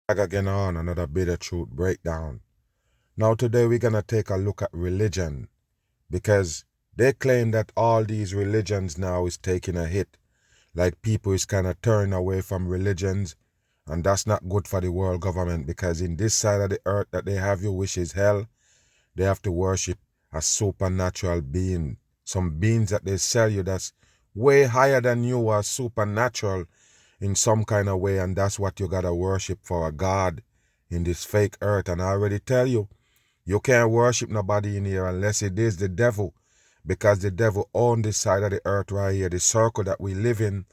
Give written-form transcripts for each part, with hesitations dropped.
Back again on another bit of truth breakdown. Now today we're gonna take a look at religion because they claim that all these religions now is taking a hit. Like people is kind of turning away from religions, and that's not good for the world government because in this side of the earth that they have you, which is hell, they have to worship a supernatural being. Some beings that they sell you that's way higher than you are supernatural in some kind of way, and that's what you gotta worship for, a God in this fake earth. And I already tell you, you can't worship nobody in here unless it is the devil, because the devil owns this side of the earth right here, the circle that we live in,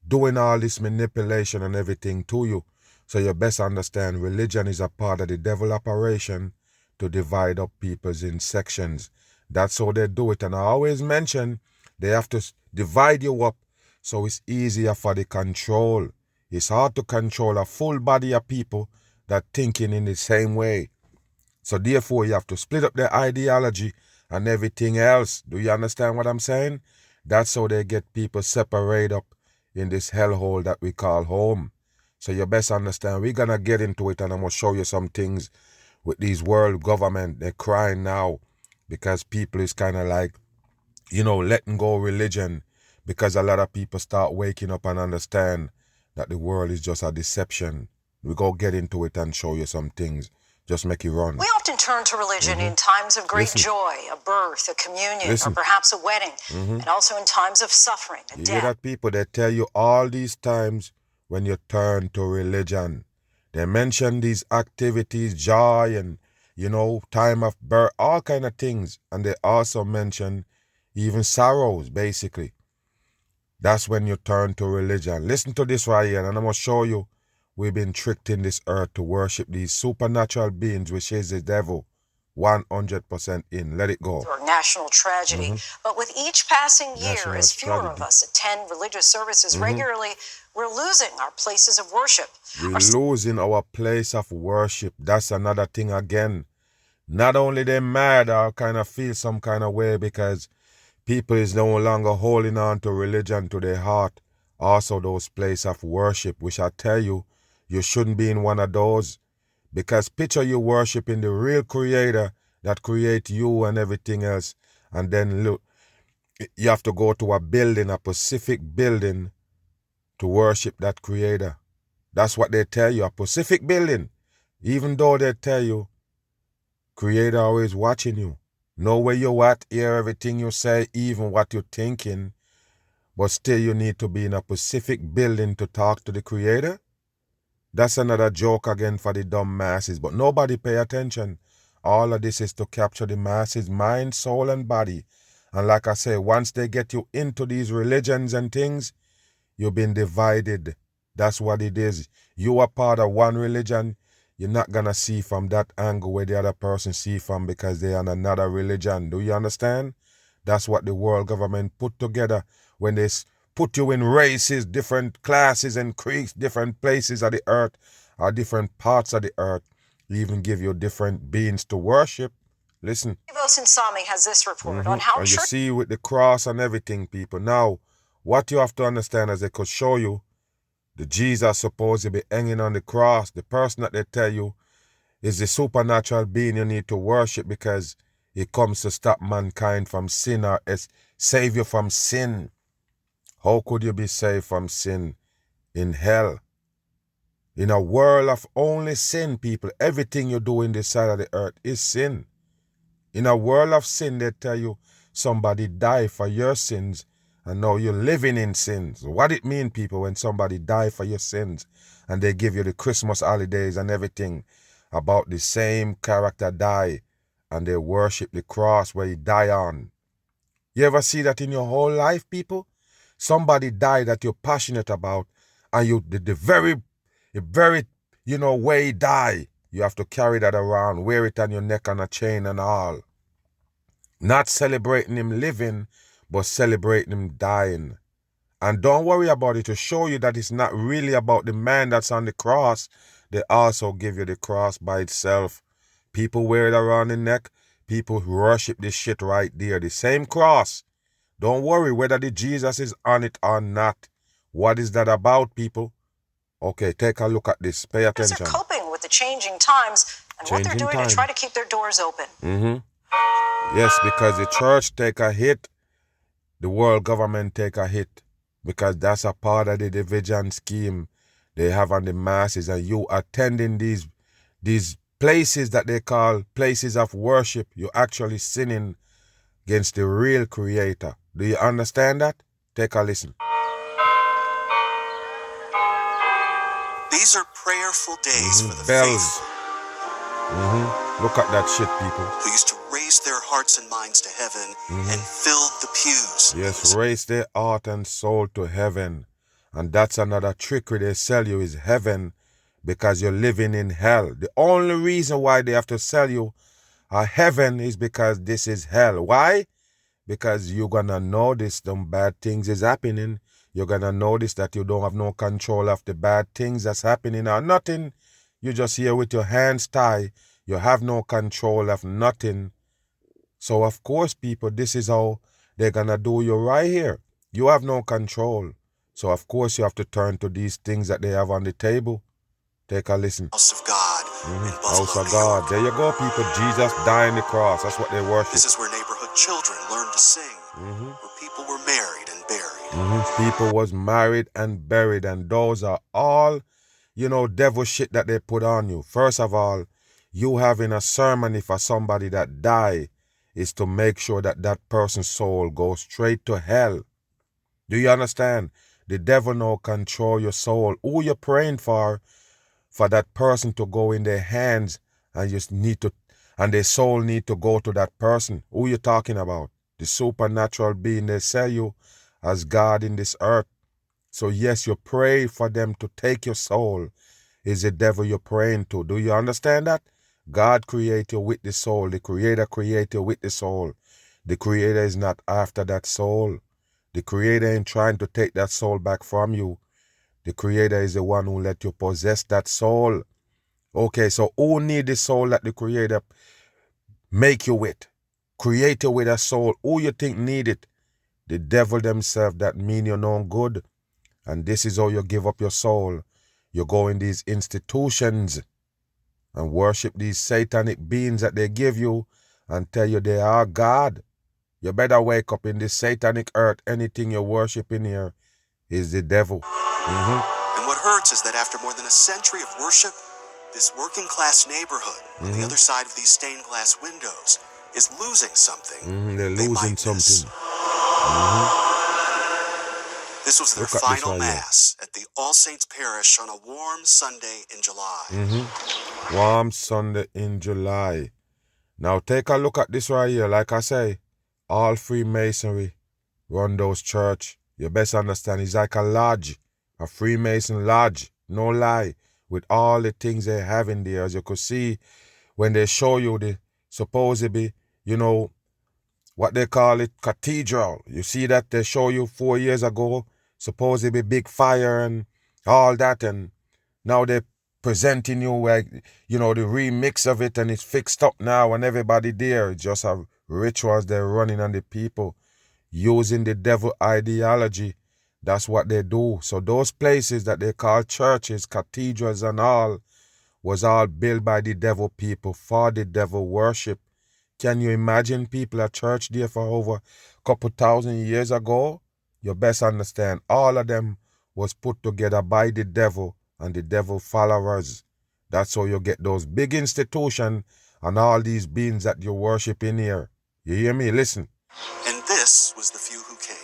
doing all this manipulation and everything to you. So you best understand religion is a part of the devil operation to divide up peoples in sections. That's how they do it. And I always mention they have to divide you up so it's easier for the control. It's hard to control a full body of people that thinking in the same way. So therefore you have to split up their ideology and everything else. Do you understand what I'm saying? That's how they get people separated up in this hellhole that we call home. So you best understand, we're gonna get into it, and I'm gonna show you some things with these world government. They're crying now because people is kind of like, letting go of religion, because a lot of people start waking up and understand that the world is just a deception. We go get into it and show you some things. Just make it run. We often turn to religion in times of great joy, a birth, a communion, or perhaps a wedding, and also in times of suffering, a You death. hear that, people? They tell you all these times when you turn to religion. They mention these activities, joy and, time of birth, all kind of things. And they also mention even sorrows, basically. That's when you turn to religion. Listen to this right here, and I'm going to show you we've been tricked in this earth to worship these supernatural beings, which is the devil. 100% in. Let it go. Or national tragedy. But with each passing year, as fewer of us attend religious services regularly, we're losing our places of worship. We're losing our place of worship. That's another thing again. Not only they mad or kind of feel some kind of way because people is no longer holding on to religion to their heart, also those places of worship, which I tell you, you shouldn't be in one of those. Because picture you worshiping the real creator that create you and everything else, and then look, you have to go to a building, a specific building, to worship that creator. That's what they tell you, a specific building. Even though they tell you, creator always watching you. Know where you at, hear everything you say, even what you're thinking, but still you need to be in a specific building to talk to the creator. That's another joke again for the dumb masses, but nobody pay attention. All of this is to capture the masses' mind, soul, and body. And like I say, once they get you into these religions and things, you've been divided. That's what it is. You are part of one religion, you're not going to see from that angle where the other person see from, because they're on another religion. Do you understand? That's what the world government put together when they put you in races, different classes and creeds, different places of the earth, or different parts of the earth. Even give you different beings to worship. Listen. Ivo Sinsami has this report on how And you see with the cross and everything, people. Now, what you have to understand, as they could show you, the Jesus supposed to be hanging on the cross, the person that they tell you is the supernatural being you need to worship because it comes to stop mankind from sin, or save you from sin. How could you be saved from sin? In hell. In a world of only sin, people, everything you do in this side of the earth is sin. In a world of sin, they tell you somebody died for your sins, and now you're living in sins. What it mean, people, when somebody died for your sins and they give you the Christmas holidays and everything about the same character die, and they worship the cross where he died on. You ever see that in your whole life, people? Somebody died that you're passionate about, and you the very way he died, you have to carry that around, wear it on your neck on a chain and all. Not celebrating him living, but celebrating him dying. And don't worry about it, to show you that it's not really about the man that's on the cross. They also give you the cross by itself. People wear it around the neck. People worship this shit right there. The same cross. Don't worry whether the Jesus is on it or not. What is that about, people? Okay, take a look at this. Pay attention. Are coping with the changing times and what they're doing to try to keep their doors open. Yes, because the church take a hit, the world government take a hit, because that's a part of the division scheme they have on the masses, and you attending these places that they call places of worship, you're actually sinning against the real creator. Do you understand that? Take a listen. These are prayerful days for the faithful. Look at that shit, people. Who used to raise their hearts and minds to heaven and filled the pews. Yes, raise their heart and soul to heaven. And that's another trickery they sell you is heaven, because you're living in hell. The only reason why they have to sell you a heaven is because this is hell. Why? Because you're going to notice them bad things is happening. You're going to notice that you don't have no control of the bad things that's happening or nothing. You're just here with your hands tied. You have no control of nothing. So, of course, people, this is how they're going to do you right here. You have no control. So, of course, you have to turn to these things that they have on the table. Take a listen. House of God. House of God. There you go, people. Jesus died on the cross. That's what they worship. This is where neighborhood children learned to sing. Where people were married and buried. People was married and buried. And those are all, devil shit that they put on you. First of all, you having a ceremony for somebody that died is to make sure that that person's soul goes straight to hell. Do you understand? The devil now control your soul. Who you're praying for that person to go in their hands, and and their soul need to go to that person. Who you talking about? The supernatural being they sell you as God in this earth. So yes, you pray for them to take your soul. Is the devil you're praying to. Do you understand that? God created you with the soul. The Creator created you with the soul. The Creator is not after that soul. The Creator ain't trying to take that soul back from you. The Creator is the one who let you possess that soul. Okay, so who need the soul that the Creator make you with? Create you with a soul. Who you think need it? The devil themselves that mean you're no good. And this is how you give up your soul. You go in these institutions and worship these satanic beings that they give you and tell you they are God. You better wake up in this satanic earth. Anything you worship in here is the devil. And what hurts is that after more than a century of worship, this working class neighborhood on the other side of these stained glass windows is losing something. They're losing something. This was their final mass at the All Saints Parish on a warm Sunday in July. Warm Sunday in July. Now take a look at this right here. Like I say, all Freemasonry run those church. You best understand, it's like a lodge, a Freemason lodge, no lie, with all the things they have in there. As you could see, when they show you the supposedly, what they call it, cathedral. You see that they show you 4 years ago, supposedly big fire and all that, and now they're presenting you like, the remix of it, and it's fixed up now, and everybody there. It's just a rituals they're running on the people, using the devil ideology. That's what they do. So those places that they call churches, cathedrals and all, was all built by the devil people for the devil worship. Can you imagine people at church there for over a couple thousand years ago? You best understand, all of them was put together by the devil and the devil followers. That's how you get those big institutions and all these beings that you worship in here. You hear me? Listen. And this was the few who came.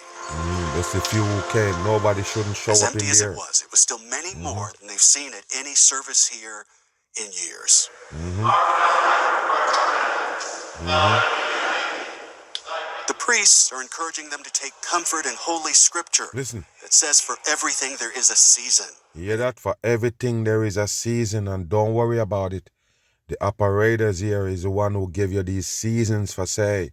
That's the few who came. Nobody shouldn't show up in as there. Empty as it was still many more than they've seen at any service here in years. The priests are encouraging them to take comfort in Holy Scripture. Listen. That says for everything there is a season. You hear that? For everything there is a season, and don't worry about it. The operators here is the one who give you these seasons for say.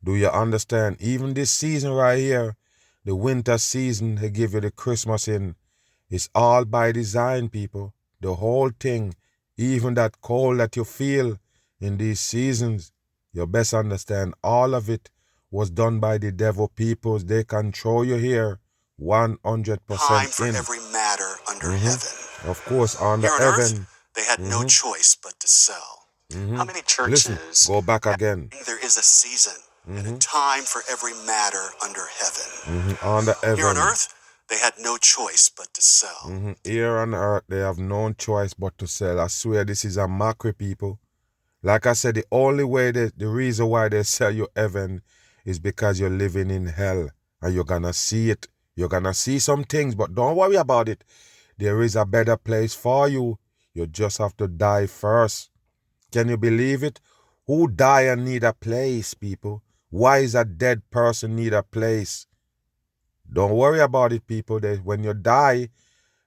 Do you understand? Even this season right here, the winter season, they give you the Christmas in. It's all by design, people. The whole thing, even that cold that you feel in these seasons, you best understand all of it was done by the devil peoples. They control you here 100% Time for every matter under heaven. Of course, on the Here on heaven. earth, they had no choice but to sell. How many Listen, churches go back again. there is a season and a time for every matter under heaven? On the Here on heaven. earth, they had no choice but to sell. Here on earth, they have no choice but to sell. I swear this is a mockery, people. Like I said, the only way, the reason why they sell you heaven is because you're living in hell. And you're going to see it. You're going to see some things, but don't worry about it. There is a better place for you. You just have to die first. Can you believe it? Who die and need a place, people? Why is a dead person need a place? Don't worry about it, people. When you die,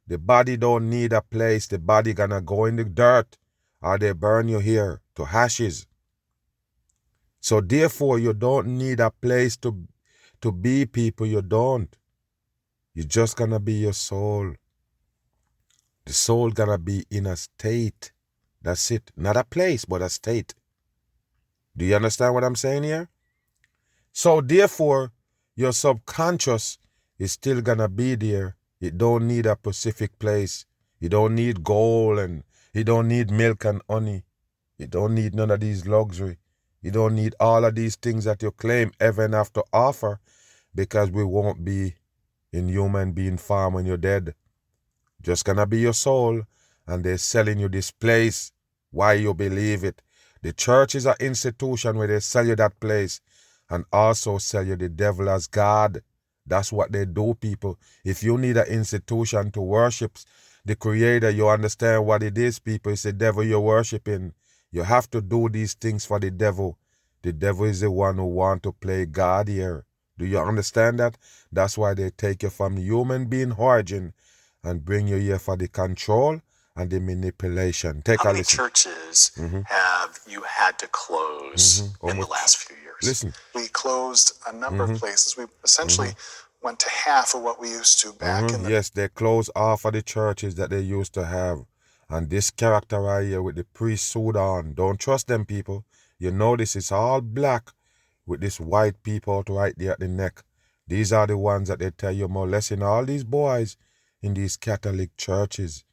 the body don't need a place. The body gonna go in the dirt, or they burn you here to ashes. So therefore, you don't need a place to be, people. You don't. You're just gonna be your soul. The soul gonna be in a state. That's it. Not a place, but a state. Do you understand what I'm saying here? So therefore, your subconscious is still gonna be there. It don't need a specific place. You don't need gold and you don't need milk and honey. You don't need none of these luxury. You don't need all of these things that you claim heaven have to offer, because we won't be in human being form when you're dead. Just gonna be your soul, and they're selling you this place. Why you believe it? The church is an institution where they sell you that place and also sell you the devil as God. That's what they do, people. If you need an institution to worship the Creator, you understand what it is, people. It's the devil you're worshiping. You have to do these things for the devil. The devil is the one who wants to play God here. Do you understand that? That's why they take you from human being origin and bring you here for the control and the manipulation. Take How a many listen. churches have you had to close in the last few years? Listen. We closed a number of places. We essentially went to half of what we used to back in the... Yes, they closed off of the churches that they used to have. And this character right here with the priest suit on, don't trust them, people. You notice it's all black with this white people out right there at the neck. These are the ones that they tell you molesting all these boys in these Catholic churches.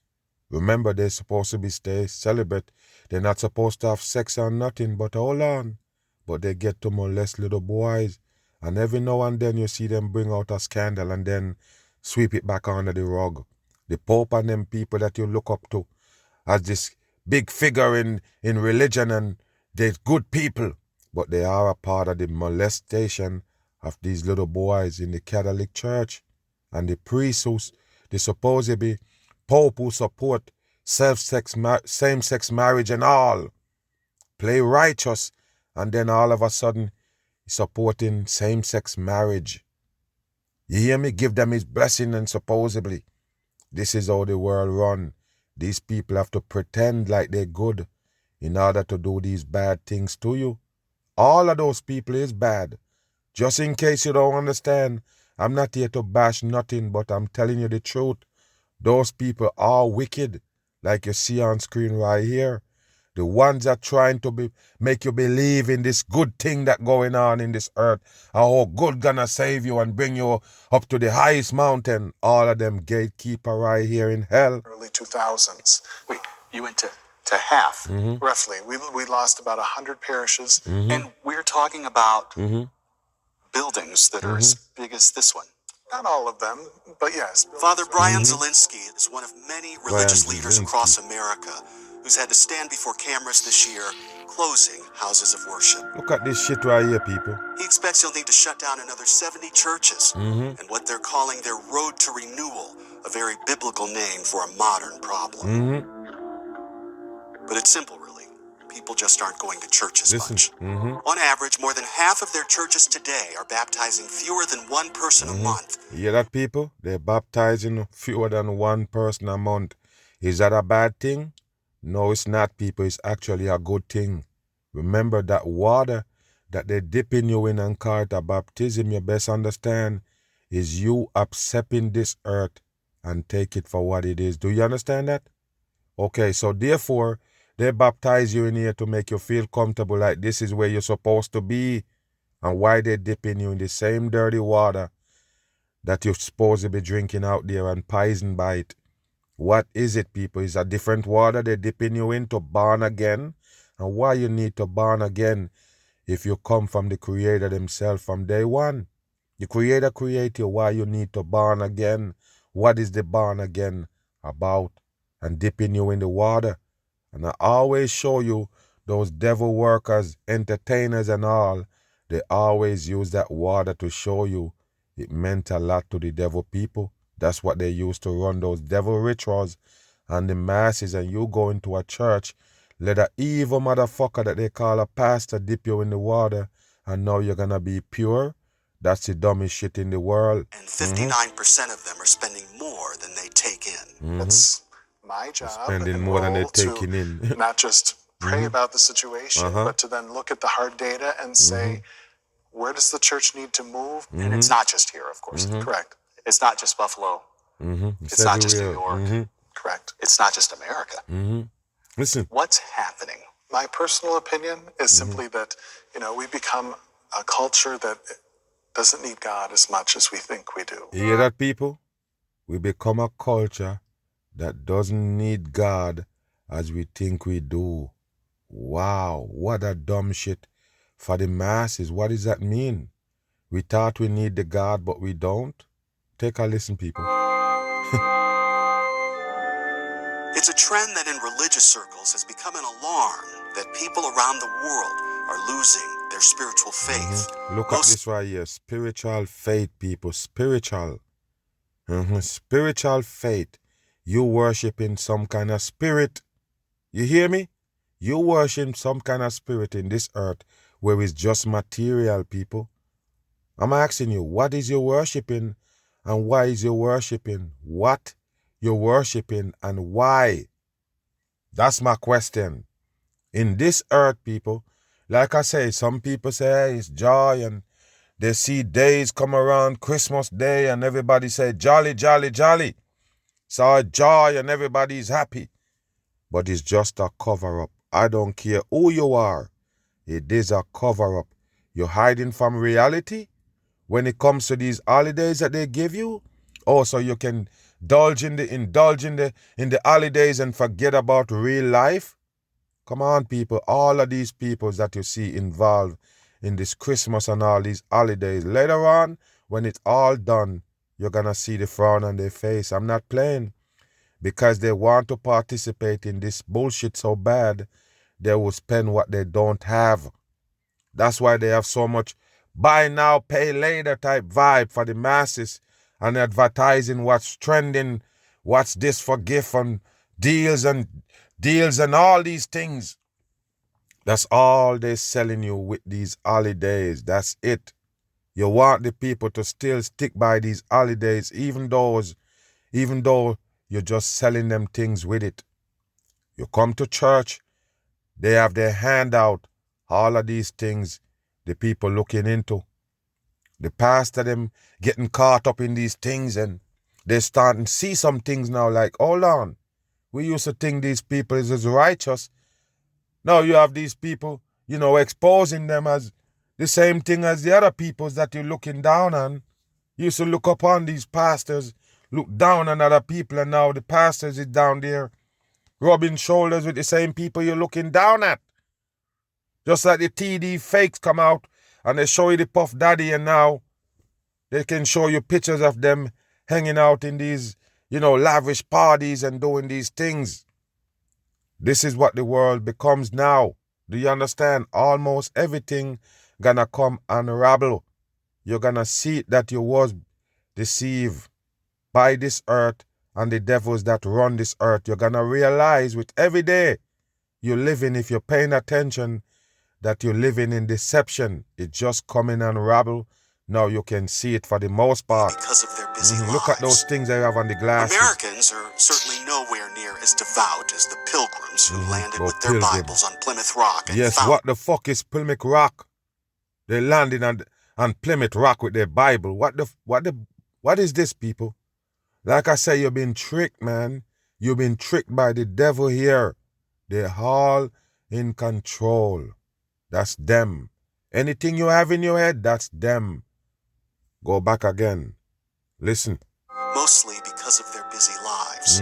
Remember, they're supposed to be stay celibate. They're not supposed to have sex or nothing, but hold on. But they get to molest little boys. And every now and then you see them bring out a scandal and then sweep it back under the rug. The Pope and them people that you look up to as this big figure in religion, and they're good people. But they are a part of the molestation of these little boys in the Catholic Church. And the priests who, the supposedly Pope who support same-sex marriage and all, play righteous, and then all of a sudden supporting same-sex marriage. You hear me? Give them his blessing, and supposedly this is how the world run. These people have to pretend like they're good in order to do these bad things to you. All of those people is bad. Just in case you don't understand, I'm not here to bash nothing, but I'm telling you the truth. Those people are wicked, like you see on screen right here. The ones that trying to make you believe in this good thing that going on in this earth, how good gonna save you and bring you up to the highest mountain. All of them gatekeeper right here in hell. early 2000s. Wait, you went to half. Roughly. We lost about 100 parishes. And we're talking about buildings that are as big as this one. Not all of them, but yes. Father Brian Zielinski is one of many religious leaders across America who's had to stand before cameras this year closing houses of worship. Look at this shit right here, people. He expects he'll need to shut down another 70 churches and what they're calling their road to renewal, a very biblical name for a modern problem. But it's simple, really. People just aren't going to church as much. On average, more than half of their churches today are baptizing fewer than one person a month. You hear that, people? They're baptizing fewer than one person a month. Is that a bad thing? No, it's not, people. It's actually a good thing. Remember that water that they're dipping you in and call it a baptism, you best understand, is you accepting this earth and take it for what it is. Do you understand that? Okay, so therefore, they baptize you in here to make you feel comfortable, like this is where you're supposed to be. And why they dipping you in the same dirty water that you're supposed to be drinking out there and poisoned by it. What is it, people? It's a different water they're dipping you into, born again. And why you need to born again if you come from the Creator himself from day one? The Creator created you. Why you need to born again? What is the born again about? And dipping you in the water. And I always show you those devil workers, entertainers and all, they always use that water to show you it meant a lot to the devil people. That's what they used to run those devil rituals and the masses. And you go into a church, let an evil motherfucker that they call a pastor dip you in the water, and now you're going to be pure. That's the dumbest shit in the world. And 59% of them are spending more than they take in. It's my job Spending and more than they're role taking to in. not just pray about the situation, but to then look at the hard data and say, where does the church need to move? And it's not just here, of course. Correct. It's not just Buffalo. It's not just New York. Correct. It's not just America. Listen. What's happening? My personal opinion is simply that, we become a culture that doesn't need God as much as we think we do. You hear that, people? We become a culture that doesn't need God as we think we do. Wow, what a dumb shit for the masses. What does that mean? We thought we need the God, but we don't? Take a listen, people. It's a trend that in religious circles has become an alarm that people around the world are losing their spiritual faith. Look at this right here. Spiritual faith, people. Spiritual. Spiritual faith. You worshiping some kind of spirit. You hear me? You worship some kind of spirit in this earth where it's just material, people. I'm asking you, what is you worshiping and why is you worshiping? What you're worshiping and why? That's my question. In this earth, people, like I say, some people say, hey, it's joy, and they see days come around, Christmas Day, and everybody say, jolly, jolly, jolly. So joy and everybody's happy. But it's just a cover-up. I don't care who you are. It is a cover-up. You're hiding from reality when it comes to these holidays that they give you. Oh, so you can indulge in the holidays and forget about real life? Come on, people. All of these people that you see involved in this Christmas and all these holidays, later on, when it's all done, you're going to see the frown on their face. I'm not playing. Because they want to participate in this bullshit so bad, they will spend what they don't have. That's why they have so much buy now, pay later type vibe for the masses and advertising what's trending, what's this for gift and deals and all these things. That's all they're selling you with these holidays. That's it. You want the people to still stick by these holidays, even though you're just selling them things with it. You come to church, they have their hand out. All of these things the people looking into. The pastor them getting caught up in these things, and they're starting to see some things now like, hold on. We used to think these people is righteous. Now you have these people, exposing them as the same thing as the other peoples that you're looking down on. You used to look upon these pastors, look down on other people, and now the pastors is down there rubbing shoulders with the same people you're looking down at. Just like the TD fakes come out and they show you the Puff Daddy, and now they can show you pictures of them hanging out in these, lavish parties and doing these things. This is what the world becomes now. Do you understand? Almost everything gonna come unravel. You're gonna see that you was deceived by this earth and the devils that run this earth. You're gonna realize with every day you're living, if you're paying attention, that you're living in deception. It's just coming unravel. Now you can see it for the most part. Because of their busy lives. Look at those things they have on the glasses. Americans are certainly nowhere near as devout as the Pilgrims who landed with their Bibles on Plymouth Rock. And yes, what the fuck is Plymouth Rock? They landed on Plymouth Rock with their Bible. What is this, people? Like I say, you've been tricked, man. You've been tricked by the devil here. They're all in control. That's them. Anything you have in your head, that's them. Go back again. Listen. Mostly because of their busy lives.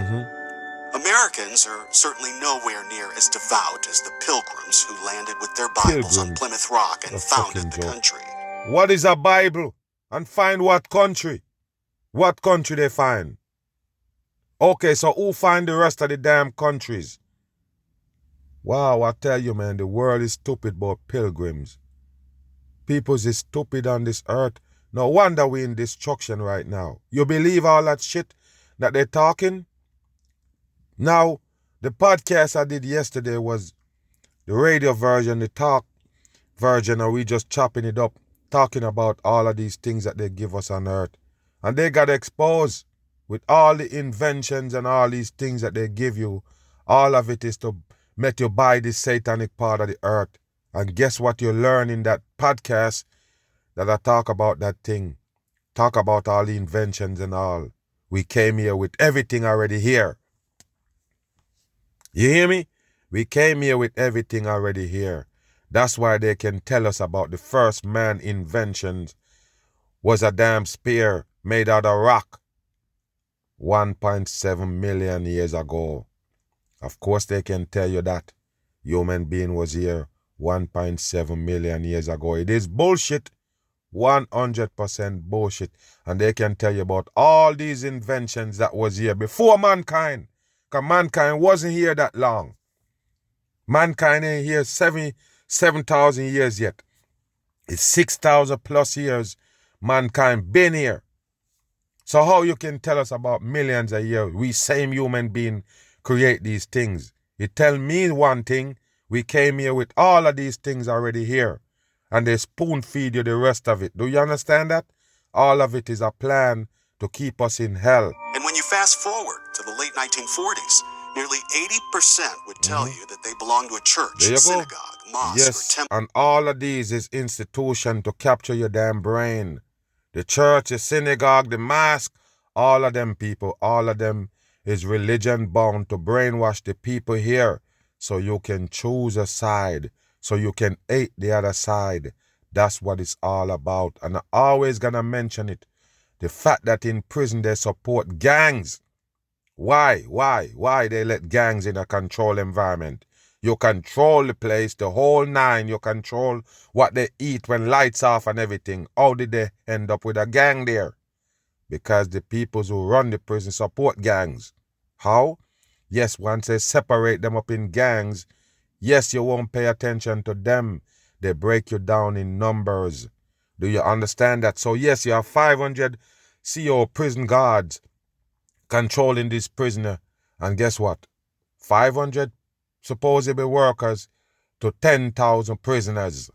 Americans are certainly nowhere near as devout as the Pilgrims who landed with their Bibles on Pilgrims. Plymouth Rock and A founded fucking the joke. country. What is a Bible? And find what country? What country they find? Okay, so who find the rest of the damn countries? Wow, I tell you, man, the world is stupid about pilgrims. Peoples is stupid on this earth. No wonder we in destruction right now. You believe all that shit that they're talking? Now, the podcast I did yesterday was the radio version, the talk version, and we just chopping it up, talking about all of these things that they give us on earth. And they got exposed with all the inventions and all these things that they give you. All of it is to make you buy this satanic part of the earth. And guess what you learn in that podcast that I talk about that thing? Talk about all the inventions and all. We came here with everything already here. You hear me? We came here with everything already here. That's why they can tell us about the first man inventions was a damn spear made out of rock 1.7 million years ago. Of course they can tell you that human being was here 1.7 million years ago. It is bullshit. 100% bullshit. And they can tell you about all these inventions that was here before mankind. Because mankind wasn't here that long. Mankind ain't here 7,000 years yet. It's 6,000 plus years mankind been here. So how you can tell us about millions of years? We same human being create these things. You tell me one thing, we came here with all of these things already here. And they spoon feed you the rest of it. Do you understand that? All of it is a plan to keep us in hell. And when you fast forward to the late 1940s, nearly 80% would tell you that they belong to a church, There you go. synagogue, mosque, Yes, or temple. and all of these is institution to capture your damn brain. The church, the synagogue, the mosque, all of them people, all of them is religion bound to brainwash the people here so you can choose a side, so you can hate the other side. That's what it's all about. And I'm always gonna mention it. The fact that in prison they support gangs. Why they let gangs in a control environment? You control the place, the whole nine. You control what they eat when lights off and everything. How did they end up with a gang there? Because the people who run the prison support gangs. How? Yes, once they separate them up in gangs, yes, you won't pay attention to them. They break you down in numbers. Do you understand that? So yes, you have 500 CO prison guards controlling this prisoner. And guess what? 500 supposedly workers to 10,000 prisoners.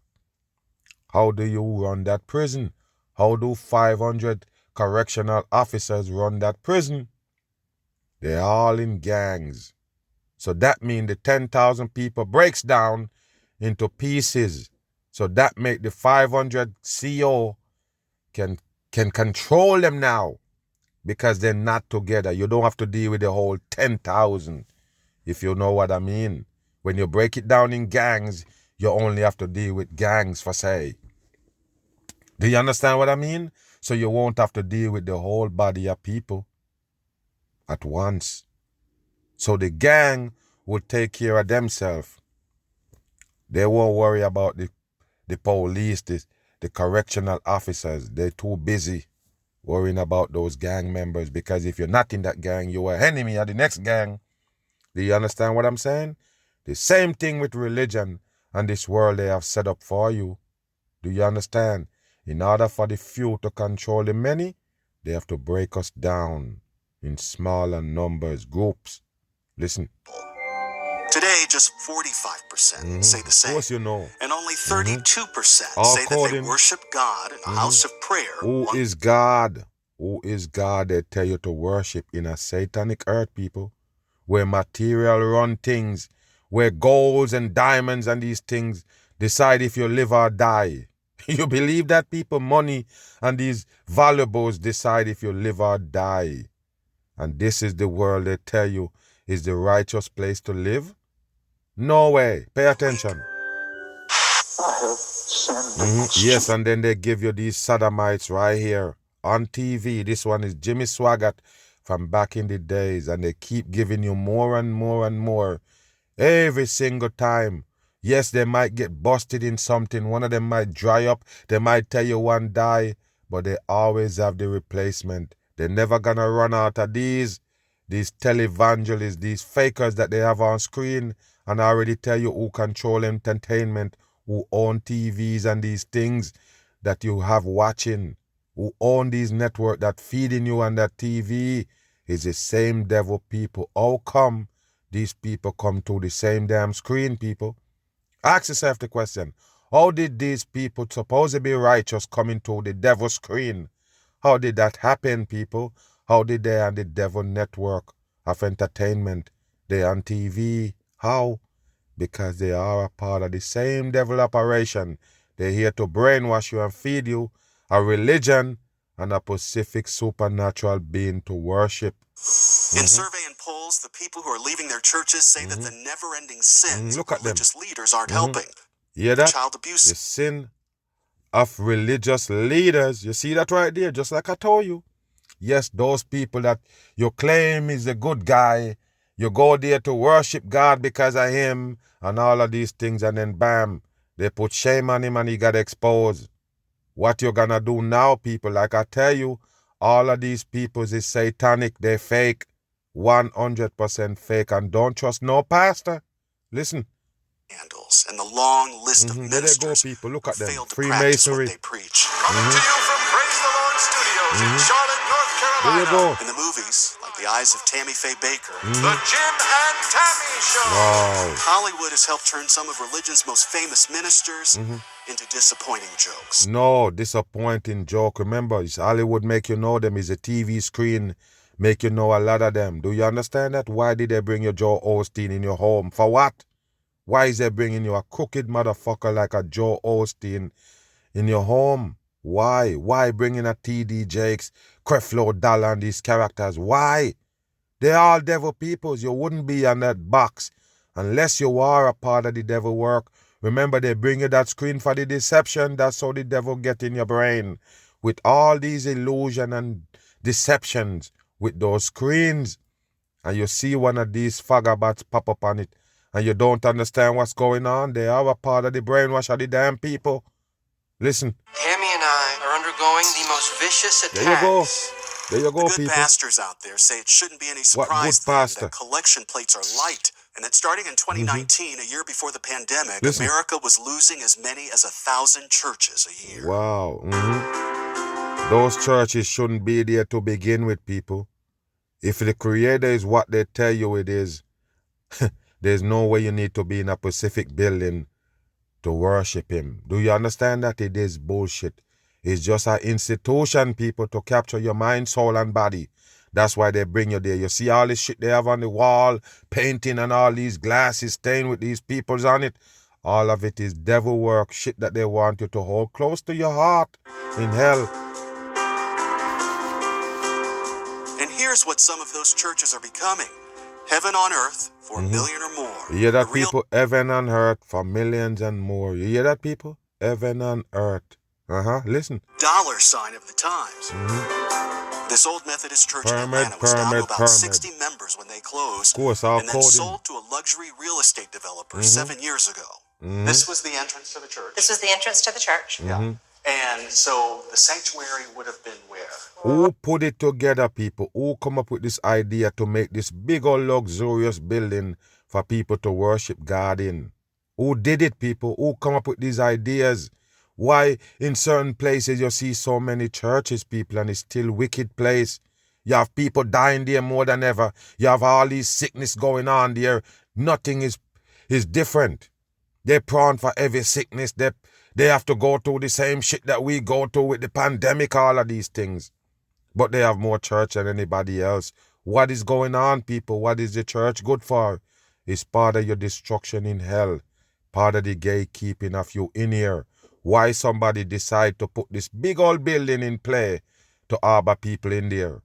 How do you run that prison? How do 500 correctional officers run that prison? They're all in gangs. So that means the 10,000 people breaks down into pieces. So that make the 500 CO can control them now because they're not together. You don't have to deal with the whole 10,000, if you know what I mean. When you break it down in gangs, you only have to deal with gangs for say. Do you understand what I mean? So you won't have to deal with the whole body of people at once. So the gang will take care of themselves. They won't worry about the police, the correctional officers. They're too busy worrying about those gang members, because if you're not in that gang, you're an enemy of the next gang. Do you understand what I'm saying? The same thing with religion and this world they have set up for you. Do you understand? In order for the few to control the many, they have to break us down in smaller numbers, groups. Listen. Today, just 45% say the same. Of course you know. And only 32% say that they According- worship God in a house of prayer. Who is God? Who is God? They tell you to worship in a satanic earth, people, where material run things, where golds and diamonds and these things decide if you live or die. You believe that, people? Money and these valuables decide if you live or die. And this is the world they tell you is the righteous place to live? No way. Pay attention. I have sinned. Yes, and then they give you these sodomites right here on TV. This one is Jimmy Swaggart from back in the days, and they keep giving you more and more and more every single time. Yes, they might get busted in something. One of them might dry up. They might tell you one die, but they always have the replacement. They're never gonna run out of these televangelists, these fakers that they have on screen, and I already tell you who control entertainment, who own TVs and these things that you have watching, who own these networks that feeding you on that TV is the same devil people. How come these people come to the same damn screen, people? Ask yourself the question, how did these people supposed to be righteous come into the devil screen? How did that happen, people? How did they on the devil network of entertainment? They on TV. How? Because they are a part of the same devil operation. They're here to brainwash you and feed you a religion and a specific supernatural being to worship. In survey and polls, the people who are leaving their churches say that the never-ending sins Look of at them. religious leaders aren't helping. You hear that? Child abuse. The sin of religious leaders. You see that right there, just like I told you. Yes, those people that you claim is a good guy, you go there to worship God because of him and all of these things, and then bam, they put shame on him and he got exposed. What you gonna do now, people? Like I tell you, all of these people is satanic. They're fake. 100% fake. And don't trust no pastor. Listen. Scandals and the long list of There they ministers go, people. Look at who them. failed to practice what Freemasonry. they preach. Coming to you from Praise the Lord Studios in Charlotte, North There you Carolina. go. In the movies, like The Eyes of Tammy Faye Baker, The Jim and Tammy Show. Wow. Hollywood has helped turn some of religion's most famous ministers into disappointing jokes. No, disappointing joke. Remember, it's Hollywood make you know them. Is a TV screen make you know a lot of them. Do you understand that? Why did they bring you Joe Osteen in your home? For what? Why is they bringing you a crooked motherfucker like a Joe Osteen in your home? Why? Why bringing a T.D. Jakes, Creflo Dollar and these characters? Why? They're all devil peoples. You wouldn't be on that box unless you are a part of the devil work. Remember, they bring you that screen for the deception. That's how the devil get in your brain. With all these illusion and deceptions with those screens. And you see one of these vagabonds pop up on it. And you don't understand what's going on. They are a part of the brainwash of the damn people. Listen. Tammy and I are undergoing the most vicious attacks. There you go. There you go, The good people. pastors out there say it shouldn't be any What surprise good to them pastor? that collection plates are light, and that starting in 2019, a year before the pandemic, Listen. America was losing as many as 1,000 churches a year. Wow. Those churches shouldn't be there to begin with, people. If the Creator is what they tell you it is, there's no way you need to be in a Pacific building to worship him. Do you understand that? It is bullshit. It's just an institution, people, to capture your mind, soul, and body. That's why they bring you there. You see all this shit they have on the wall, painting and all these glasses stained with these peoples on it. All of it is devil work, shit that they want you to hold close to your heart in hell. And here's what some of those churches are becoming. Heaven on earth for a million or more. You hear that, The real people? Heaven and earth for millions and more. You hear that, people? Heaven and earth. Listen. dollar sign of the times. This old Methodist church in Atlanta was down to about Pyramid. 60 members when they closed, Of course, all and then coding. sold to a luxury real estate developer 7 years ago. This was the entrance to the church. This was the entrance to the church. Yeah. And so the sanctuary would have been where? Who put it together, people? Who come up with this idea to make this big old luxurious building for people to worship God in? Who did it, people? Who come up with these ideas? Why in certain places you see so many churches, people, and it's still wicked place? You have people dying there more than ever. You have all these sickness going on there. Nothing is different. They prone for every sickness. They have to go through the same shit that we go through with the pandemic, all of these things. But they have more church than anybody else. What is going on, people? What is the church good for? It's part of your destruction in hell. Part of the gatekeeping of you in here. Why somebody decide to put this big old building in play to harbor people in there?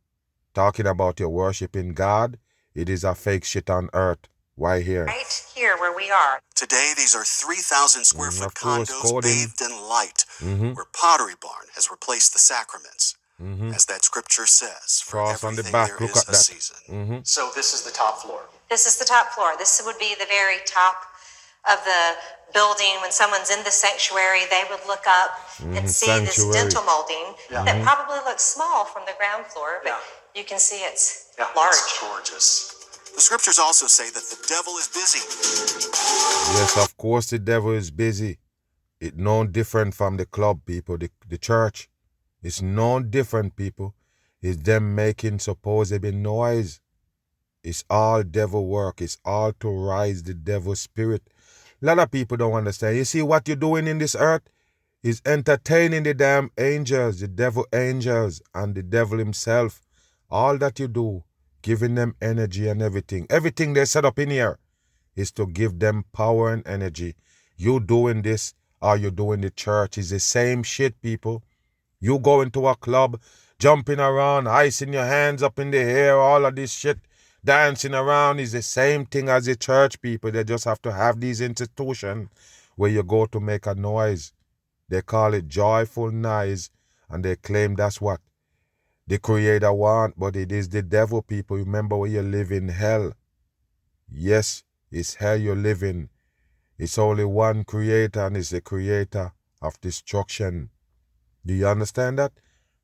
Talking about your worshiping God, it is a fake shit on earth. Why here? Right here where we are. Today, these are 3,000 square foot of course, condos coding. bathed in light, where Pottery Barn has replaced the sacraments. As that scripture says, for Cross on the everything back, there look is at a that. season. So this is the top floor. This is the top floor. This would be the very top of the building. When someone's in the sanctuary, they would look up and see this Sanctuary. dental molding that probably looks small from the ground floor, but you can see it's large. It's gorgeous. The scriptures also say that the devil is busy. Yes, of course the devil is busy. It's no different from the club, people, the church. It's no different, people. It's them making supposedly noise. It's all devil work. It's all to rise the devil spirit. A lot of people don't understand. You see what you're doing in this earth is entertaining the damn angels, the devil angels, and the devil himself. All that you do, giving them energy and everything. Everything they set up in here is to give them power and energy. You doing this or you doing the church is the same shit, people. You go into a club, jumping around, icing your hands up in the air, all of this shit, dancing around is the same thing as the church, people. They just have to have these institutions where you go to make a noise. They call it joyful noise, and they claim that's what the Creator want, but it is the devil, people. Remember, where you live in hell. Yes, it's hell you live in. It's only one Creator, and it's the Creator of destruction. Do you understand that?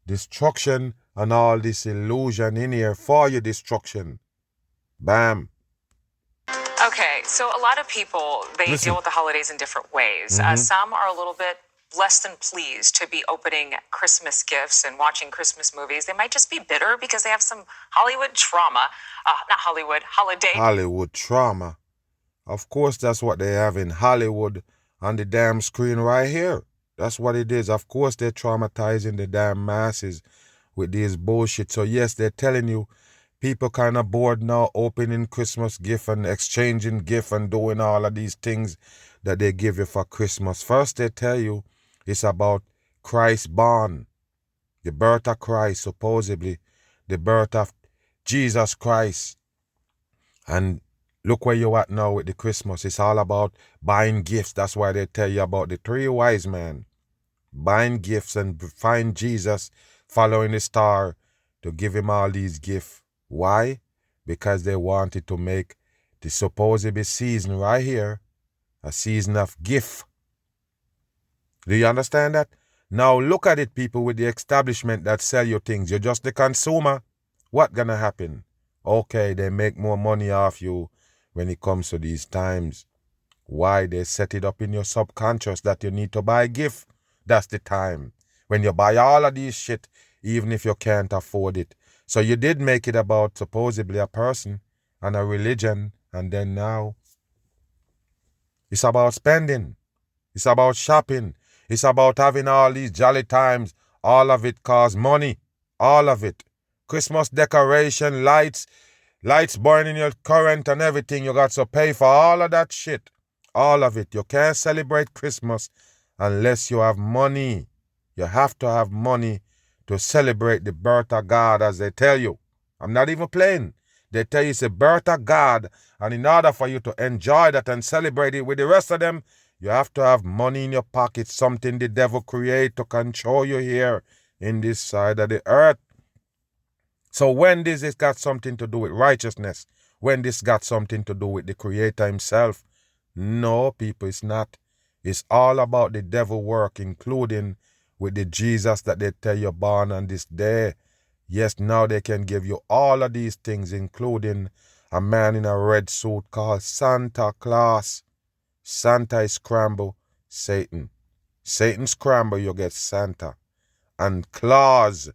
Destruction and all this illusion in here for your destruction. Bam. Okay, so a lot of people, they deal with the holidays in different ways. Some are a little bit less than pleased to be opening Christmas gifts and watching Christmas movies. They might just be bitter because they have some Hollywood trauma. Not Hollywood, holiday. Hollywood trauma. Of course, that's what they have in Hollywood on the damn screen right here. That's what it is. Of course, they're traumatizing the damn masses with this bullshit. So yes, they're telling you people kind of bored now opening Christmas gift and exchanging gift and doing all of these things that they give you for Christmas. First, they tell you it's about Christ born, the birth of Christ, supposedly the birth of Jesus Christ. And look where you're at now with the Christmas. It's all about buying gifts. That's why they tell you about the three wise men buying gifts and find Jesus following the star to give him all these gifts. Why? Because they wanted to make the supposed season right here a season of gift. Do you understand that? Now look at it, people, with the establishment that sell you things. You're just the consumer. What gonna happen? Okay, they make more money off you when it comes to these times. Why? They set it up in your subconscious that you need to buy a gift. That's the time when you buy all of these shit, even if you can't afford it. So you did make it about supposedly a person and a religion, and then now it's about spending. It's about shopping. It's about having all these jolly times. All of it costs money. All of it. Christmas decoration, lights burning your current and everything. You got to pay for all of that shit. All of it. You can't celebrate Christmas unless you have money. You have to have money to celebrate the birth of God, as they tell you. I'm not even playing. They tell you it's the birth of God, and in order for you to enjoy that and celebrate it with the rest of them, you have to have money in your pocket, something the devil create to control you here in this side of the earth. So when this has got something to do with righteousness, when this got something to do with the Creator himself, no, people, it's not. It's all about the devil work, including with the Jesus that they tell you born on this day. Yes, now they can give you all of these things, including a man in a red suit called Santa Claus. Santa is scramble, Satan. Satan scramble, you get Santa. And Claus.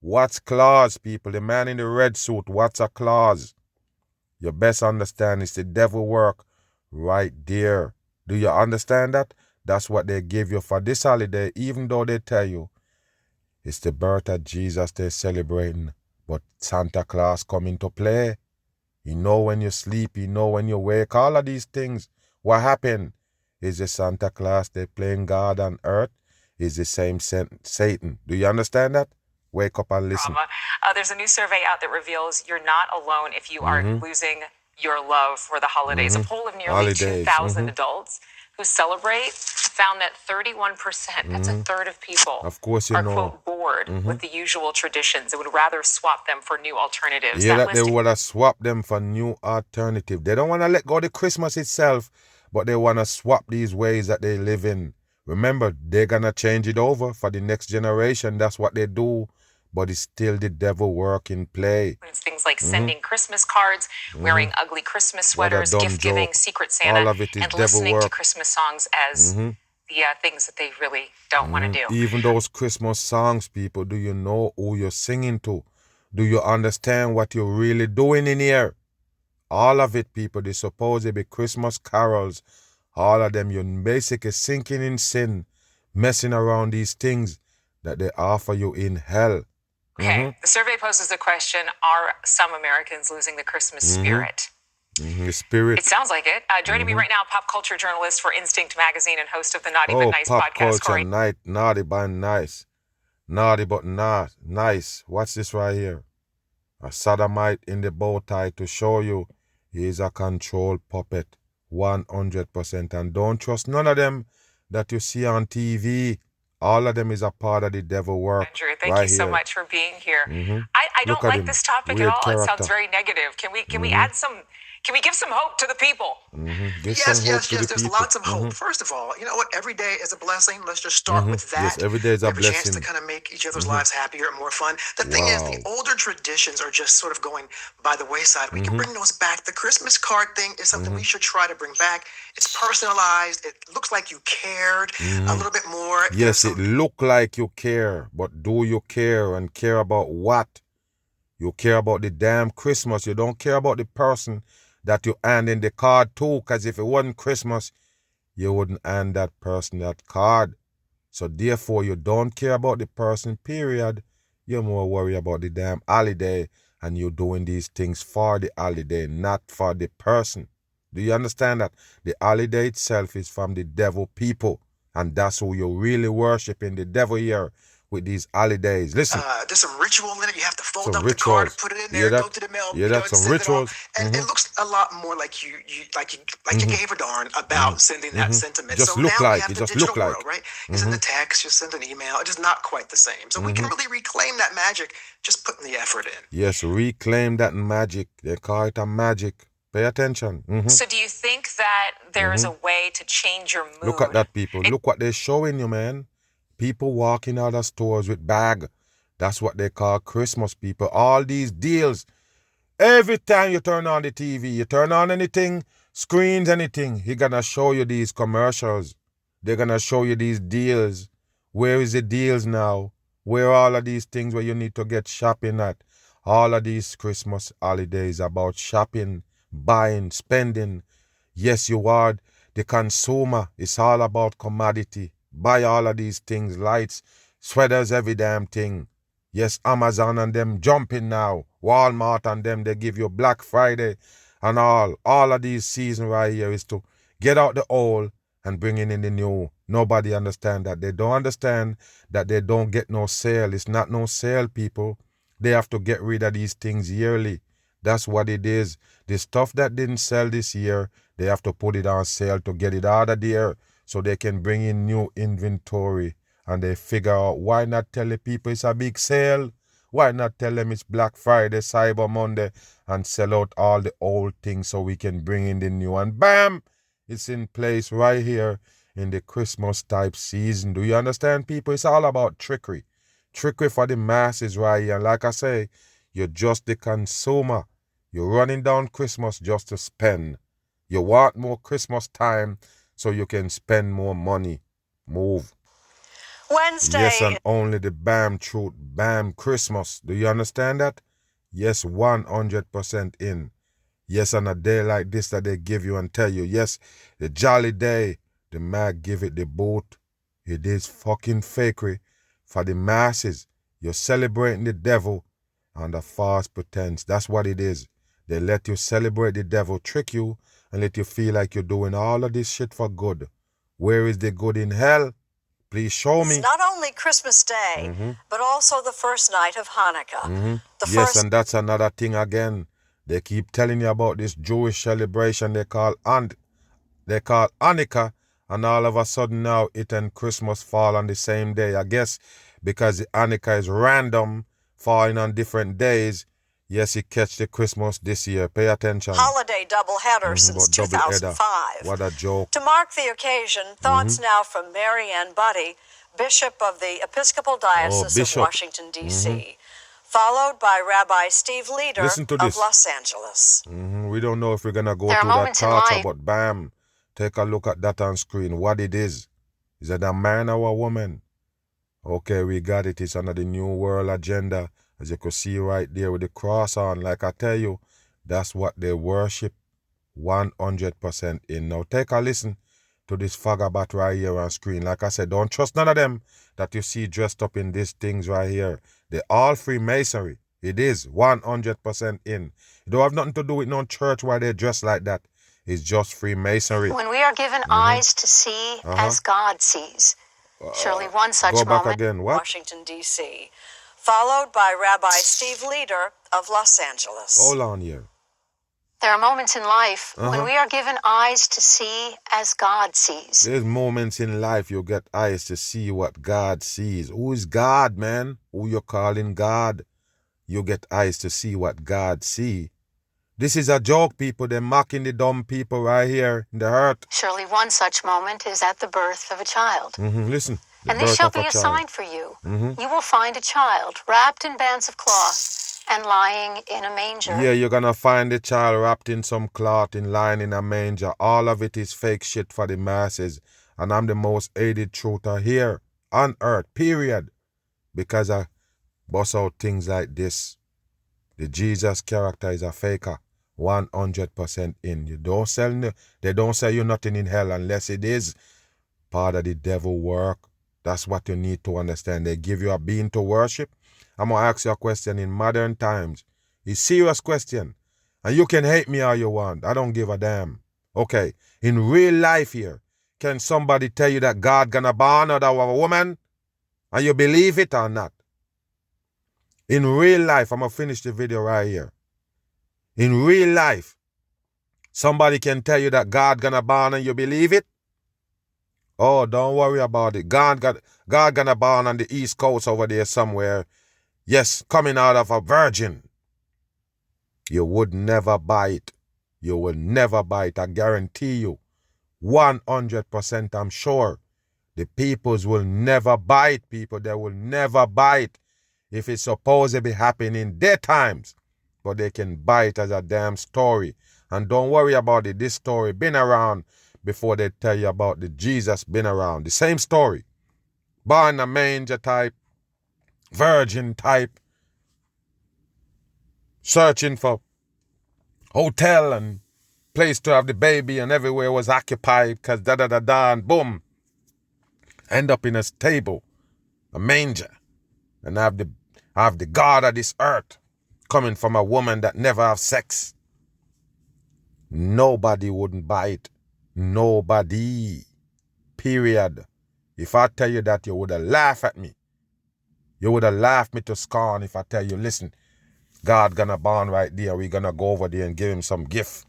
What's Claus, people? The man in the red suit, what's a Claus? You best understand it's the devil work right there. Do you understand that? That's what they give you for this holiday, even though they tell you it's the birth of Jesus they're celebrating. But Santa Claus come into play. You know when you sleep, you know when you wake, all of these things. What happened? Is the Santa Claus they playing God on earth? Is the same Satan. Do you understand that? Wake up and listen. There's a new survey out that reveals you're not alone if you are losing your love for the holidays. A poll of nearly 2,000 adults who celebrate found that 31%, that's a third of people, Of course, you are, know. quote, bored with the usual traditions and would rather swap them for new alternatives. Yeah, That that they list would have swapped them for new alternative. They don't want to let go of the Christmas itself, but they want to swap these ways that they live in. Remember, they're going to change it over for the next generation. That's what they do. But it's still the devil work in play. includes things like sending Christmas cards, wearing ugly Christmas What a sweaters, dumb gift giving, joke. Secret Santa, All of it is and devil listening to work. Christmas songs as the things that they really don't want to do. Even those Christmas songs, people, do you know who you're singing to? Do you understand what you're really doing in here? All of it, people, they supposed be Christmas carols. All of them, you're basically sinking in sin, messing around these things that they offer you in hell. Okay, the survey poses the question, are some Americans losing the Christmas spirit? The spirit. It sounds like it. Joining me right now, pop culture journalist for Instinct Magazine and host of the Naughty But Oh, Nice pop podcast, culture, naughty but nice. Naughty but not nice. What's this right here? A sodomite in the bow tie to show you he is a controlled puppet. 100%. And don't trust none of them that you see on TV. All of them is a part of the devil work. Andrew, thank right you so here. much for being here. I Look don't at like him. this topic Weird at all. It character. sounds very negative. Can we add some? Can we give some hope to the people? Give some hope to the There's people. lots of hope. First of all, you know what? Every day is a blessing. Let's just start with that. Yes, every day is a We have a chance to blessing. kind of make each other's lives happier and more fun. The thing is, the older traditions are just sort of going by the wayside. We can bring those back. The Christmas card thing is something we should try to bring back. It's personalized. It looks like you cared a little bit more. Yes, it look like you care, but do you care and care about what? You care about the damn Christmas. You don't care about the person that you hand in the card to, because if it wasn't Christmas, you wouldn't hand that person that card. So therefore, you don't care about the person, period. You're more worried about the damn holiday, and you're doing these things for the holiday, not for the person. Do you understand that? The holiday itself is from the devil people, and that's who you're really worshiping, the devil here, with these holidays. Listen. There's some ritual in it. You have to fold Some up the card, rituals. put it in Yeah, there, that- go to the mail, yeah, that's and some send it off. rituals. And it looks a lot more like you gave a darn about sending that sentiment. Just so look now like we have it, the just digital look like. world, right? You send a text, you send an email. It is not quite the same. So we can really reclaim that magic just putting the effort in. Yes, reclaim that magic. They call it a magic. Pay attention. So do you think that there is a way to change your mood? Look at that, people. Look what they're showing you, man. People walking out of stores with bag. That's what they call Christmas, people. All these deals. Every time you turn on the TV, you turn on anything, screens, anything, he gonna show you these commercials. They're gonna show you these deals. Where is the deals now? Where are all of these things where you need to get shopping at? All of these Christmas holidays about shopping, buying, spending. Yes, you are the consumer. It's all about commodity. Buy all of these things, lights, sweaters, every damn thing. Yes, Amazon and them jumping now. Walmart and them, they give you Black Friday and all. All of these season right here is to get out the old and bring in the new. Nobody understand that. They don't understand that they don't get no sale. It's not no sale, people. They have to get rid of these things yearly. That's what it is. The stuff that didn't sell this year, they have to put it on sale to get it out of there so they can bring in new inventory. And they figure out, why not tell the people it's a big sale? Why not tell them it's Black Friday, Cyber Monday, and sell out all the old things so we can bring in the new? And bam, it's in place right here in the Christmas type season. Do you understand, people? It's all about trickery. Trickery for the masses right here. And like I say, you're just the consumer. You're running down Christmas just to spend. You want more Christmas time so you can spend more money. Move. Wednesday. Yes, and only the BAM truth, BAM Christmas. Do you understand that? Yes, 100% in. Yes, on a day like this that they give you and tell you, yes, the jolly day, the mag give it the boot. It is fucking fakery for the masses. You're celebrating the devil under false pretense. That's what it is. They let you celebrate the devil, trick you, and let you feel like you're doing all of this shit for good. Where is the good in hell? Please show me. It's not only Christmas Day, but also the first night of Hanukkah. Yes, and that's another thing again. They keep telling you about this Jewish celebration they call Hanukkah, and all of a sudden now it and Christmas fall on the same day. I guess because the Hanukkah is random, falling on different days. Yes, he catch the Christmas this year. Pay attention. Holiday doubleheader since But double header. 2005. What a joke. To mark the occasion, thoughts now from Mary Ann Buddy, Bishop of the Episcopal Diocese of Bishop. Washington, D.C., followed by Rabbi Steve Leder Listen to of this. Los Angeles. We don't know if we're going to go There are through that moments in torture, life- but bam, take a look at that on screen. What it is. Is it a man or a woman? Okay, we got it. It's under the New World Agenda. As you can see right there with the cross on. Like I tell you, that's what they worship 100% in. Now take a listen to this fagabat right here on screen. Like I said, don't trust none of them that you see dressed up in these things right here. They're all Freemasonry. It is 100% in. It don't have nothing to do with no church why they dress like that. It's just Freemasonry. When we are given eyes to see as God sees, surely one such Go back moment. again. What? Washington, D.C., followed by Rabbi Steve Leder of Los Angeles. Hold on here. There are moments in life when we are given eyes to see as God sees. There's moments in life you get eyes to see what God sees. Who is God, man? Who you calling God? You get eyes to see what God see. This is a joke, people. They're mocking the dumb people right here in the earth. Surely one such moment is at the birth of a child. Listen. the And this birth shall of be a child. sign for you. You will find a child wrapped in bands of cloth and lying in a manger. Yeah, you're gonna find the child wrapped in some cloth and lying in a manger. All of it is fake shit for the masses. And I'm the most hated truther here on earth, period. Because I bust out things like this. The Jesus character is a faker. 100% in. They don't sell you nothing in hell unless it is part of the devil work. That's what you need to understand. They give you a being to worship. I'm going to ask you a question in modern times. It's a serious question. And you can hate me all you want. I don't give a damn. Okay. In real life here, can somebody tell you that God gonna born out of a woman? And you believe it or not? In real life, I'm going to finish the video right here. In real life, somebody can tell you that God gonna born and you believe it? Oh, don't worry about it. God gonna born on the East Coast over there somewhere. Yes, coming out of a virgin. You would never buy it. You will never buy it. I guarantee you. 100% I'm sure. The peoples will never buy it, people. They will never buy it. If it's supposed to be happening in their times. But they can buy it as a damn story. And don't worry about it. This story been around before they tell you about the Jesus been around. The same story. Born a manger type. Virgin type. Searching for hotel and place to have the baby and everywhere was occupied because da-da-da-da and boom. End up in a stable. A manger. And have the God of this earth coming from a woman that never have sex. Nobody wouldn't buy it. Nobody. Period. If I tell you that, you would have laughed at me. You would have laughed me to scorn if I tell you, listen, God gonna born right there. We're gonna go over there and give him some gift.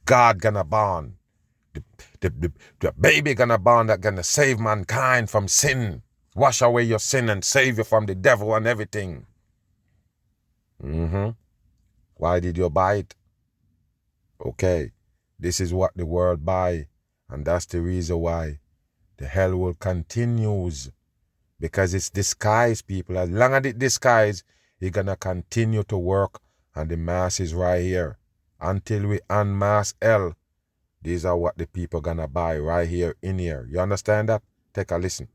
God gonna born. The baby gonna born that gonna save mankind from sin. Wash away your sin and save you from the devil and everything. Why did you buy it? Okay, this is what the world buy, and that's the reason why the hell will continues, because it's disguised, people. As long as it disguised, it's gonna continue to work on the masses right here until we unmask hell. These are what the people gonna buy right here in here. You understand that? Take a listen.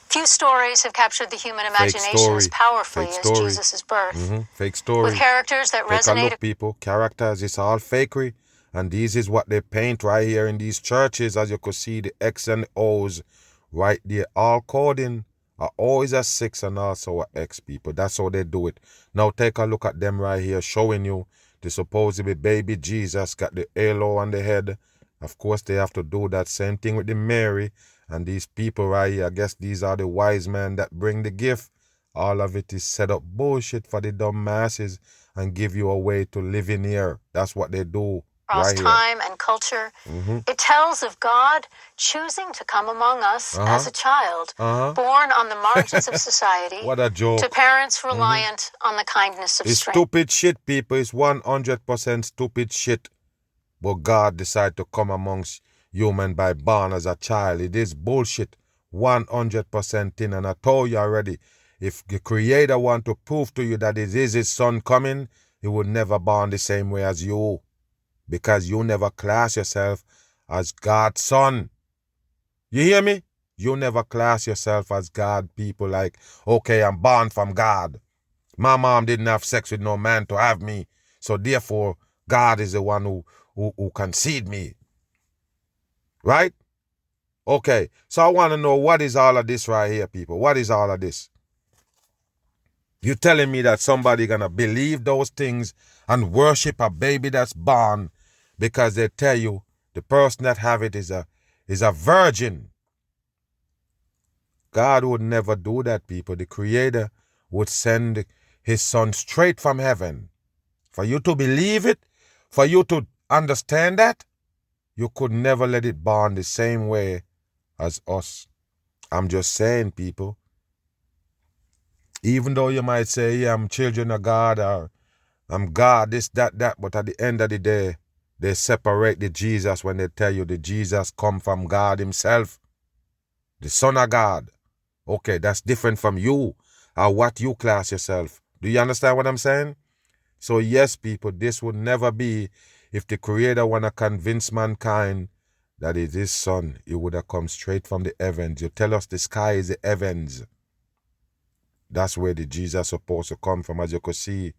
Few stories have captured the human imagination as powerfully as Jesus' birth. Fake story. With characters that Take a resonate. look, people. Characters, it's all fakery. And this is what they paint right here in these churches. As you could see, the X and the O's right there. All coding are always a 6 and also a X, people. That's how they do it. Now take a look at them right here, showing you the supposed baby Jesus got the halo on the head. Of course, they have to do that same thing with the Mary. And these people right here, I guess these are the wise men that bring the gift. All of it is set up bullshit for the dumb masses and give you a way to live in here. That's what they do across Right here. time and culture. It tells of God choosing to come among us as a child, born on the margins of society, What a joke. to parents reliant on the kindness of It's strangers. stupid shit, people. It's 100% stupid shit. But God decided to come amongst human by born as a child. It is bullshit. 100% in. And I told you already, if the Creator want to prove to you that it is His Son coming, He would never born the same way as you. Because you never class yourself as God's son. You hear me? You never class yourself as God people like, okay, I'm born from God. My mom didn't have sex with no man to have me. So therefore, God is the one who conceived me. Right? Okay. So I want to know, what is all of this right here, people? What is all of this? You telling me that somebody gonna believe those things and worship a baby that's born because they tell you the person that have it is a virgin? God would never do that, people. The Creator would send His Son straight from heaven. For you to believe it, for you to understand that, you could never let it born the same way as us. I'm just saying, people. Even though you might say, yeah, I'm children of God, or I'm God, this, that, but at the end of the day, they separate the Jesus when they tell you the Jesus come from God Himself, the Son of God. Okay, that's different from you, or what you class yourself. Do you understand what I'm saying? So yes, people, this would never be, if the Creator want to convince mankind that it is His Son, He would have come straight from the heavens. You tell us the sky is the heavens. That's where the Jesus supposed to come from. As you could see,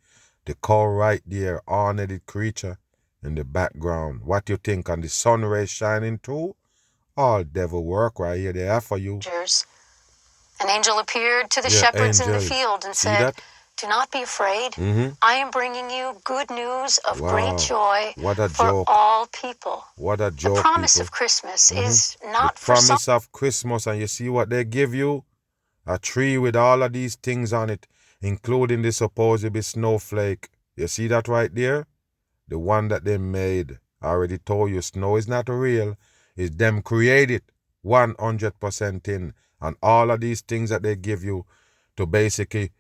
the cow right there, honored creature in the background. What you think? And the sun rays shining too? All devil work right here. They have for you. An angel appeared to the shepherds in the field and said, "Do not be afraid. I am bringing you good news of great joy for all people." What a joke, The promise people. of Christmas is not the for some. promise of Christmas, and you see what they give you? A tree with all of these things on it, including the supposed snowflake. You see that right there? The one that they made. I already told you, snow is not real. It's them created 100% in. And all of these things that they give you to basically,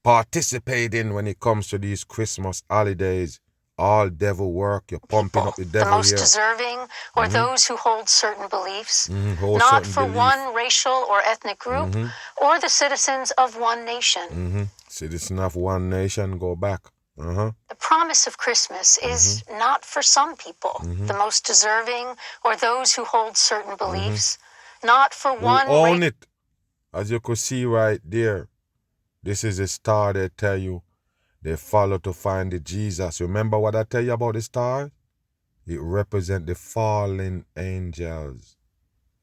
participate in when it comes to these Christmas holidays. All devil work. You're pumping up the devil the most here. deserving, or those who hold certain beliefs, hold not certain for belief. one racial or ethnic group, or the citizens of one nation. Citizen of one nation, go back. The promise of Christmas is not for some people, the most deserving, or those who hold certain beliefs, not for one Who own it. As you could see right there, this is a star they tell you they follow to find the Jesus. Remember what I tell you about the star? It represents the fallen angels.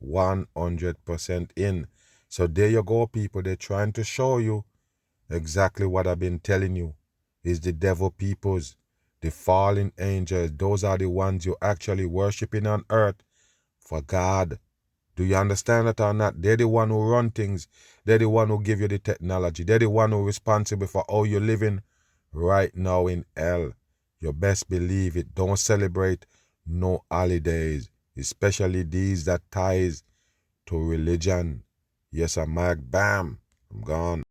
100% in. So there you go, people. They're trying to show you exactly what I've been telling you. Is the devil peoples, the fallen angels. Those are the ones you're actually worshiping on earth for God. Do you understand that or not? They're the one who run things. They're the one who give you the technology. They're the one who responsible for how you're living right now in hell. You best believe it. Don't celebrate no holidays, especially these that ties to religion. Yes, I'm Mike. Bam. I'm gone.